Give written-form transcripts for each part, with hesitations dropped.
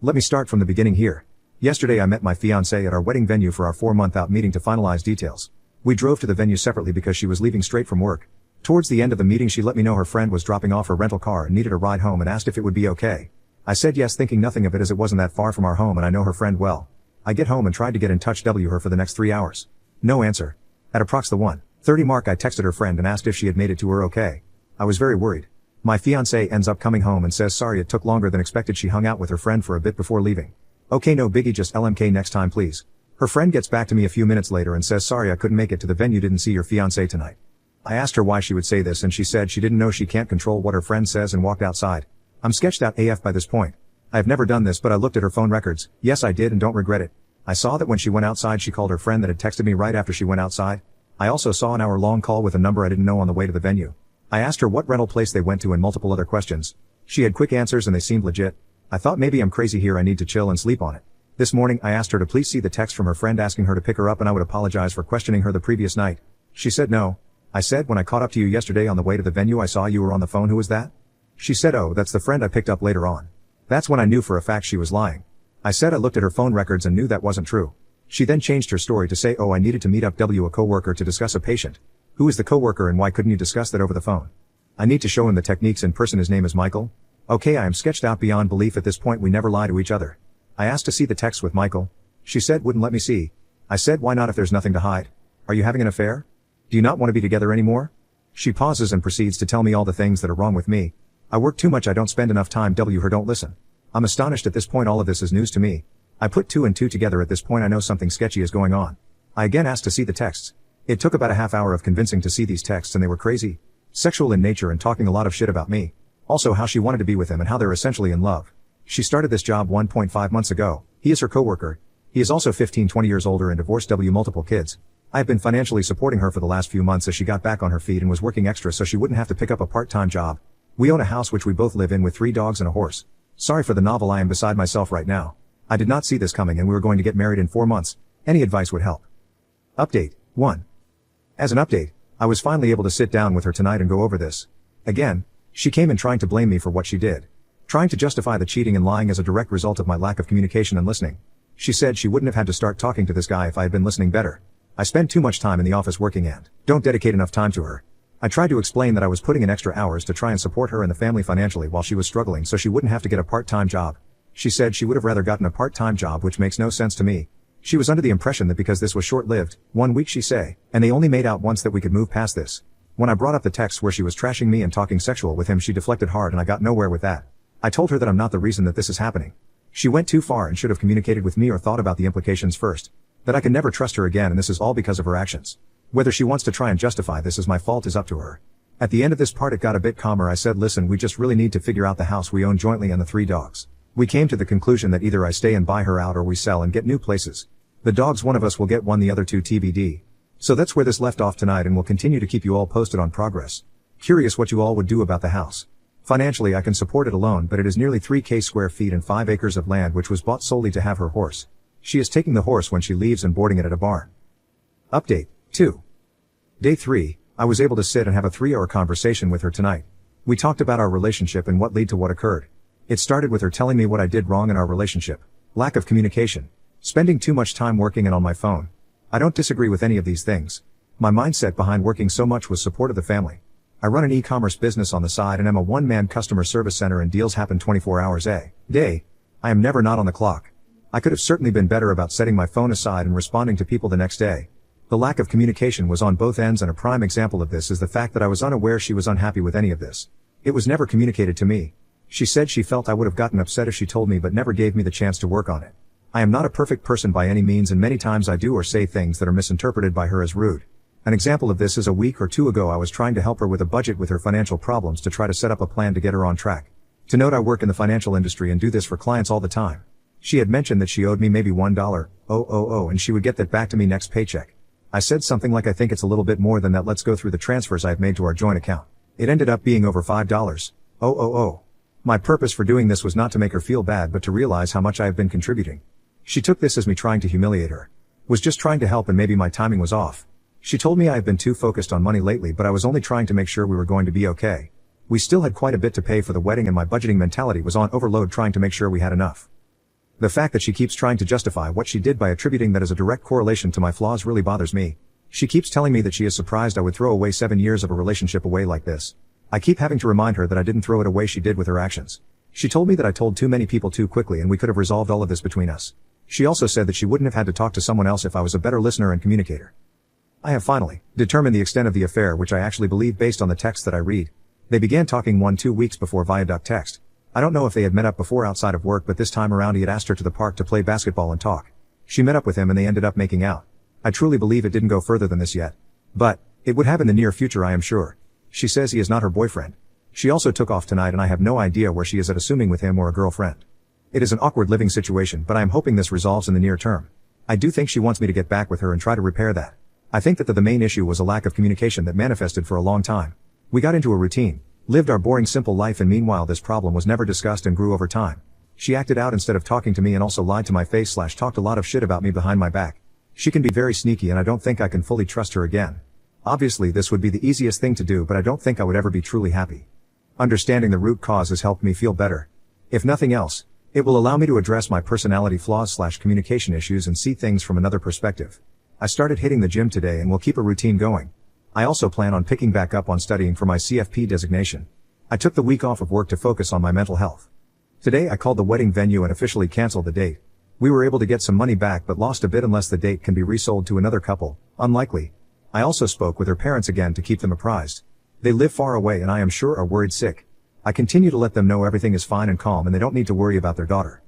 Let me start from the beginning here. Yesterday I met my fiancée at our wedding venue for our 4-month out meeting to finalize details. We drove to the venue separately because she was leaving straight from work. Towards the end of the meeting she let me know her friend was dropping off her rental car and needed a ride home and asked if it would be okay. I said yes, thinking nothing of it as it wasn't that far from our home and I know her friend well. I get home and tried to get in touch with her for the next 3 hours. No answer. At approx the 1:30 mark I texted her friend and asked if she had made it to her okay. I was very worried. My fiancé ends up coming home and says sorry it took longer than expected, she hung out with her friend for a bit before leaving. Okay, no biggie, just LMK next time please. Her friend gets back to me a few minutes later and says sorry I couldn't make it to the venue, didn't see your fiancé tonight. I asked her why she would say this and she said she didn't know, she can't control what her friend says, and walked outside. I'm sketched out AF by this point. I've never done this but I looked at her phone records. Yes I did and don't regret it. I saw that when she went outside she called her friend that had texted me right after she went outside. I also saw an hour-long call with a number I didn't know on the way to the venue. I asked her what rental place they went to and multiple other questions. She had quick answers and they seemed legit. I thought maybe I'm crazy here, I need to chill and sleep on it. This morning I asked her to please see the text from her friend asking her to pick her up and I would apologize for questioning her the previous night. She said no. I said when I caught up to you yesterday on the way to the venue I saw you were on the phone, who was that? She said oh, that's the friend I picked up later on. That's when I knew for a fact she was lying. I said I looked at her phone records and knew that wasn't true. She then changed her story to say oh, I needed to meet up with a coworker to discuss a patient. Who is the coworker and why couldn't you discuss that over the phone? I need to show him the techniques in person, his name is Michael. Okay, I am sketched out beyond belief at this point, we never lie to each other. I asked to see the text with Michael. She said wouldn't let me see. I said why not if there's nothing to hide? Are you having an affair? Do you not want to be together anymore? She pauses and proceeds to tell me all the things that are wrong with me. I work too much, I don't spend enough time her don't listen. I'm astonished at this point, all of this is news to me. I put 2 and 2 together at this point, I know something sketchy is going on. I again asked to see the texts. It took about a half hour of convincing to see these texts and they were crazy. Sexual in nature and talking a lot of shit about me. Also how she wanted to be with him and how they're essentially in love. She started this job 1.5 months ago. He is her coworker. He is also 15-20 years older and divorced multiple kids. I have been financially supporting her for the last few months as she got back on her feet and was working extra so she wouldn't have to pick up a part-time job. We own a house which we both live in with 3 dogs and a horse. Sorry for the novel, I am beside myself right now. I did not see this coming and we were going to get married in 4 months. Any advice would help. Update 1. As an update, I was finally able to sit down with her tonight and go over this. Again, she came in trying to blame me for what she did. Trying to justify the cheating and lying as a direct result of my lack of communication and listening. She said she wouldn't have had to start talking to this guy if I had been listening better. I spend too much time in the office working and don't dedicate enough time to her. I tried to explain that I was putting in extra hours to try and support her and the family financially while she was struggling so she wouldn't have to get a part-time job. She said she would have rather gotten a part-time job, which makes no sense to me. She was under the impression that because this was short-lived, 1 week she say, and they only made out once, that we could move past this. When I brought up the texts where she was trashing me and talking sexual with him, she deflected hard and I got nowhere with that. I told her that I'm not the reason that this is happening. She went too far and should have communicated with me or thought about the implications first. That I can never trust her again and this is all because of her actions. Whether she wants to try and justify this as my fault is up to her. At the end of this part it got a bit calmer. I said listen, we just really need to figure out the house we own jointly and the 3 dogs. We came to the conclusion that either I stay and buy her out or we sell and get new places. The dogs, one of us will get one, the other 2 TBD. So that's where this left off tonight and we'll continue to keep you all posted on progress. Curious what you all would do about the house. Financially I can support it alone, but it is nearly 3,000 square feet and 5 acres of land which was bought solely to have her horse. She is taking the horse when she leaves and boarding it at a barn. Update 2. Day 3, I was able to sit and have a 3-hour conversation with her tonight. We talked about our relationship and what led to what occurred. It started with her telling me what I did wrong in our relationship. Lack of communication. Spending too much time working and on my phone. I don't disagree with any of these things. My mindset behind working so much was support of the family. I run an e-commerce business on the side and am a one-man customer service center and deals happen 24 hours a day. I am never not on the clock. I could have certainly been better about setting my phone aside and responding to people the next day. The lack of communication was on both ends, and a prime example of this is the fact that I was unaware she was unhappy with any of this. It was never communicated to me. She said she felt I would have gotten upset if she told me but never gave me the chance to work on it. I am not a perfect person by any means and many times I do or say things that are misinterpreted by her as rude. An example of this is a week or 2 ago I was trying to help her with a budget with her financial problems to try to set up a plan to get her on track. To note, I work in the financial industry and do this for clients all the time. She had mentioned that she owed me maybe $1,000 and she would get that back to me next paycheck. I said something like I think it's a little bit more than that, let's go through the transfers I've made to our joint account. It ended up being over $5,000. My purpose for doing this was not to make her feel bad but to realize how much I have been contributing. She took this as me trying to humiliate her. Was just trying to help and maybe my timing was off. She told me I have been too focused on money lately but I was only trying to make sure we were going to be okay. We still had quite a bit to pay for the wedding and my budgeting mentality was on overload trying to make sure we had enough. The fact that she keeps trying to justify what she did by attributing that as a direct correlation to my flaws really bothers me. She keeps telling me that she is surprised I would throw away 7 years of a relationship away like this. I keep having to remind her that I didn't throw it away, she did with her actions. She told me that I told too many people too quickly and we could have resolved all of this between us. She also said that she wouldn't have had to talk to someone else if I was a better listener and communicator. I have finally determined the extent of the affair, which I actually believe based on the text that I read. They began talking 1-2 weeks before via duct text. I don't know if they had met up before outside of work, but this time around he had asked her to the park to play basketball and talk. She met up with him and they ended up making out. I truly believe it didn't go further than this yet. But it would have in the near future, I am sure. She says he is not her boyfriend. She also took off tonight and I have no idea where she is at, assuming with him or a girlfriend. It is an awkward living situation, but I am hoping this resolves in the near term. I do think she wants me to get back with her and try to repair that. I think that the main issue was a lack of communication that manifested for a long time. We got into a routine, lived our boring simple life, and meanwhile this problem was never discussed and grew over time. She acted out instead of talking to me and also lied to my face / talked a lot of shit about me behind my back. She can be very sneaky and I don't think I can fully trust her again. Obviously this would be the easiest thing to do, but I don't think I would ever be truly happy. Understanding the root cause has helped me feel better. If nothing else, it will allow me to address my personality flaws / communication issues and see things from another perspective. I started hitting the gym today and will keep a routine going. I also plan on picking back up on studying for my CFP designation. I took the week off of work to focus on my mental health. Today I called the wedding venue and officially canceled the date. We were able to get some money back but lost a bit unless the date can be resold to another couple. Unlikely. I also spoke with her parents again to keep them apprised. They live far away and I am sure are worried sick. I continue to let them know everything is fine and calm and they don't need to worry about their daughter.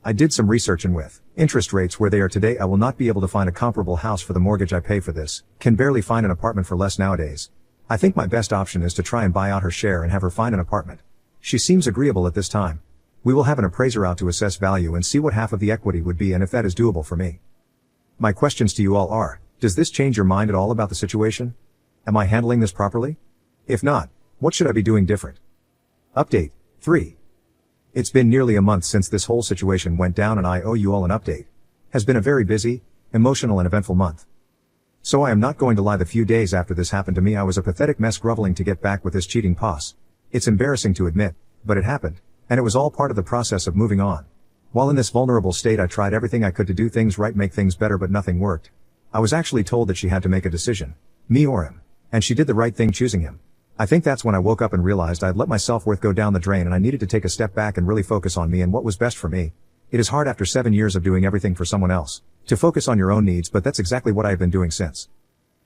I did some research and with interest rates where they are today I will not be able to find a comparable house for the mortgage I pay for this. Can barely find an apartment for less nowadays. I think my best option is to try and buy out her share and have her find an apartment. She seems agreeable at this time. We will have an appraiser out to assess value and see what half of the equity would be and if that is doable for me. My questions to you all are, does this change your mind at all about the situation? Am I handling this properly? If not, what should I be doing different? Update 3. It's been nearly a month since this whole situation went down and I owe you all an update. Has been a very busy, emotional and eventful month. So I am not going to lie, the few days after this happened to me I was a pathetic mess groveling to get back with this cheating posse. It's embarrassing to admit, but it happened, and it was all part of the process of moving on. While in this vulnerable state I tried everything I could to do things right, make things better, but nothing worked. I was actually told that she had to make a decision, me or him, and she did the right thing choosing him. I think that's when I woke up and realized I'd let my self-worth go down the drain and I needed to take a step back and really focus on me and what was best for me. It is hard after 7 years of doing everything for someone else, to focus on your own needs, but that's exactly what I have been doing since.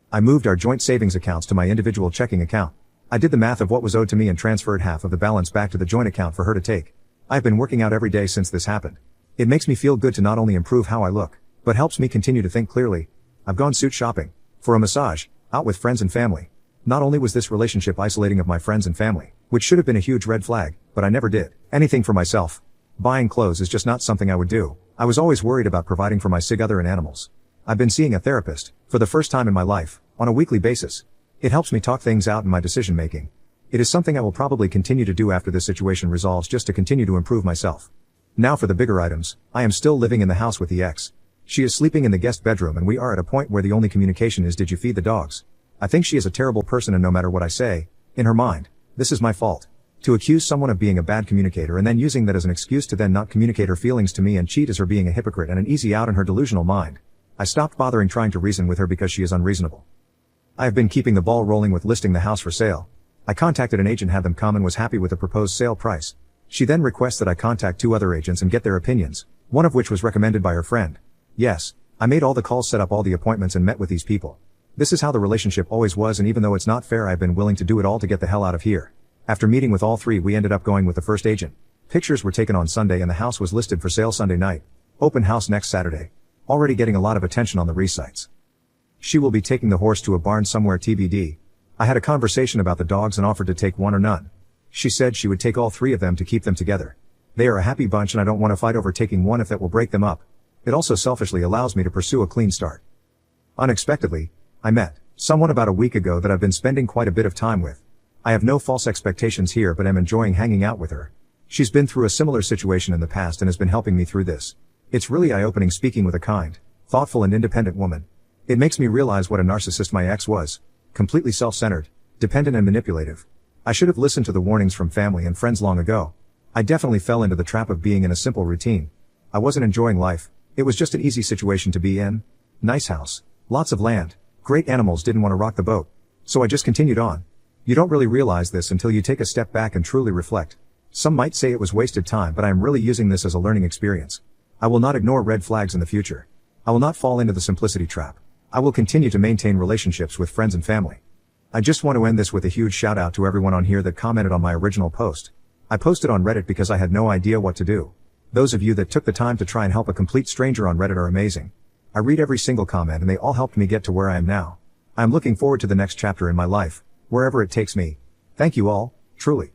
I moved our joint savings accounts to my individual checking account. I did the math of what was owed to me and transferred half of the balance back to the joint account for her to take. I've been working out every day since this happened. It makes me feel good to not only improve how I look, but helps me continue to think clearly. I've gone suit shopping, for a massage, out with friends and family. Not only was this relationship isolating of my friends and family, which should have been a huge red flag, but I never did anything for myself. Buying clothes is just not something I would do. I was always worried about providing for my sig other and animals. I've been seeing a therapist, for the first time in my life, on a weekly basis. It helps me talk things out in my decision making. It is something I will probably continue to do after this situation resolves, just to continue to improve myself. Now for the bigger items. I am still living in the house with the ex. She is sleeping in the guest bedroom and we are at a point where the only communication is, did you feed the dogs? I think she is a terrible person and no matter what I say, in her mind, this is my fault. To accuse someone of being a bad communicator and then using that as an excuse to then not communicate her feelings to me and cheat is her being a hypocrite and an easy out in her delusional mind. I stopped bothering trying to reason with her because she is unreasonable. I have been keeping the ball rolling with listing the house for sale. I contacted an agent, had them come, and was happy with the proposed sale price. She then requests that I contact 2 other agents and get their opinions, one of which was recommended by her friend. Yes, I made all the calls, set up all the appointments and met with these people. This is how the relationship always was, and even though it's not fair, I've been willing to do it all to get the hell out of here. After meeting with all 3, we ended up going with the first agent. Pictures were taken on Sunday and the house was listed for sale Sunday night. Open house next Saturday. Already getting a lot of attention on the re-sites. She will be taking the horse to a barn somewhere TBD. I had a conversation about the dogs and offered to take one or none. She said she would take all 3 of them to keep them together. They are a happy bunch and I don't want to fight over taking one if that will break them up. It also selfishly allows me to pursue a clean start. Unexpectedly, I met someone about a week ago that I've been spending quite a bit of time with. I have no false expectations here, but am enjoying hanging out with her. She's been through a similar situation in the past and has been helping me through this. It's really eye-opening speaking with a kind, thoughtful and independent woman. It makes me realize what a narcissist my ex was. Completely self-centered, dependent and manipulative. I should have listened to the warnings from family and friends long ago. I definitely fell into the trap of being in a simple routine. I wasn't enjoying life. It was just an easy situation to be in. Nice house. Lots of land. Great animals, didn't want to rock the boat. So I just continued on. You don't really realize this until you take a step back and truly reflect. Some might say it was wasted time, but I am really using this as a learning experience. I will not ignore red flags in the future. I will not fall into the simplicity trap. I will continue to maintain relationships with friends and family. I just want to end this with a huge shout out to everyone on here that commented on my original post. I posted on Reddit because I had no idea what to do. Those of you that took the time to try and help a complete stranger on Reddit are amazing. I read every single comment and they all helped me get to where I am now. I am looking forward to the next chapter in my life, wherever it takes me. Thank you all, truly.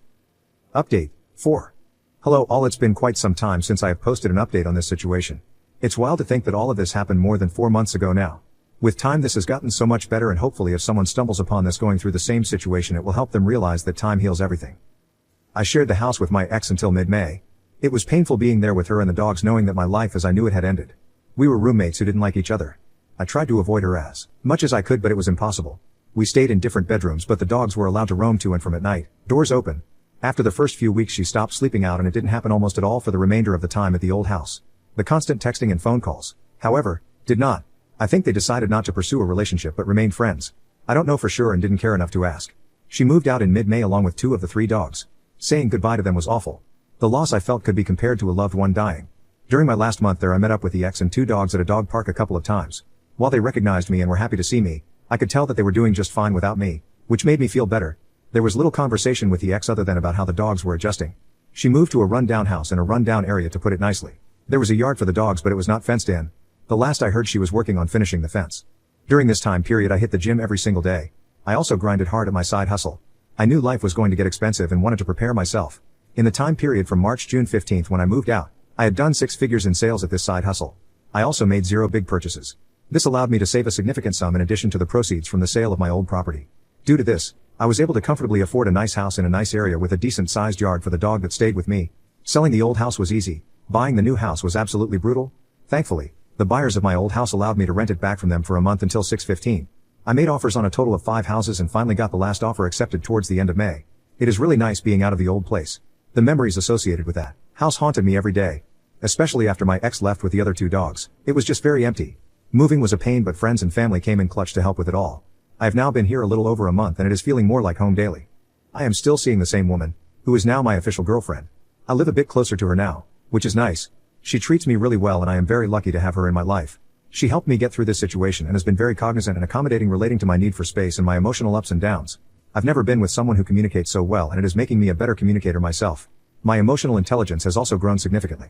Update 4. Hello all, it's been quite some time since I have posted an update on this situation. It's wild to think that all of this happened more than 4 months ago now. With time this has gotten so much better, and hopefully if someone stumbles upon this going through the same situation, it will help them realize that time heals everything. I shared the house with my ex until mid-May. It was painful being there with her and the dogs, knowing that my life as I knew it had ended. We were roommates who didn't like each other. I tried to avoid her as much as I could, but it was impossible. We stayed in different bedrooms, but the dogs were allowed to roam to and from at night, doors open. After the first few weeks she stopped sleeping out, and it didn't happen almost at all for the remainder of the time at the old house. The constant texting and phone calls, however, did not. I think they decided not to pursue a relationship but remained friends. I don't know for sure and didn't care enough to ask. She moved out in mid-May along with 2 of the 3 dogs. Saying goodbye to them was awful. The loss I felt could be compared to a loved one dying. During my last month there I met up with the ex and 2 dogs at a dog park a couple of times. While they recognized me and were happy to see me, I could tell that they were doing just fine without me, which made me feel better. There was little conversation with the ex other than about how the dogs were adjusting. She moved to a run-down house in a run-down area, to put it nicely. There was a yard for the dogs, but it was not fenced in. The last I heard, she was working on finishing the fence. During this time period I hit the gym every single day. I also grinded hard at my side hustle. I knew life was going to get expensive and wanted to prepare myself. In the time period from March-June 15th when I moved out, I had done 6 figures in sales at this side hustle. I also made 0 big purchases. This allowed me to save a significant sum in addition to the proceeds from the sale of my old property. Due to this, I was able to comfortably afford a nice house in a nice area with a decent sized yard for the dog that stayed with me. Selling the old house was easy. Buying the new house was absolutely brutal. Thankfully, the buyers of my old house allowed me to rent it back from them for a month until 6/15. I made offers on a total of 5 houses and finally got the last offer accepted towards the end of May. It is really nice being out of the old place. The memories associated with that house haunted me every day. Especially after my ex left with the other 2 dogs. It was just very empty. Moving was a pain, but friends and family came in clutch to help with it all. I have now been here a little over a month and it is feeling more like home daily. I am still seeing the same woman, who is now my official girlfriend. I live a bit closer to her now, which is nice. She treats me really well and I am very lucky to have her in my life. She helped me get through this situation and has been very cognizant and accommodating relating to my need for space and my emotional ups and downs. I've never been with someone who communicates so well, and it is making me a better communicator myself. My emotional intelligence has also grown significantly.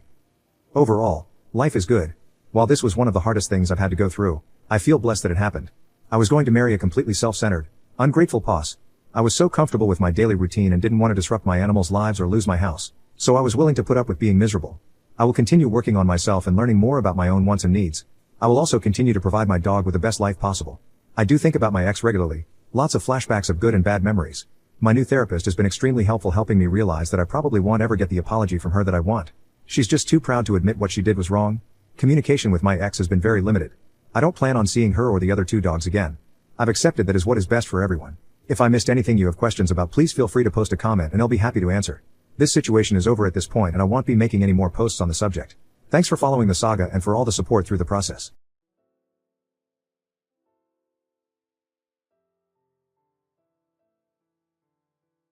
Overall, life is good. While this was one of the hardest things I've had to go through, I feel blessed that it happened. I was going to marry a completely self-centered, ungrateful boss. I was so comfortable with my daily routine and didn't want to disrupt my animals' lives or lose my house. So I was willing to put up with being miserable. I will continue working on myself and learning more about my own wants and needs. I will also continue to provide my dog with the best life possible. I do think about my ex regularly. Lots of flashbacks of good and bad memories. My new therapist has been extremely helpful, helping me realize that I probably won't ever get the apology from her that I want. She's just too proud to admit what she did was wrong. Communication with my ex has been very limited. I don't plan on seeing her or the other 2 dogs again. I've accepted that is what is best for everyone. If I missed anything you have questions about, please feel free to post a comment and I'll be happy to answer. This situation is over at this point and I won't be making any more posts on the subject. Thanks for following the saga and for all the support through the process.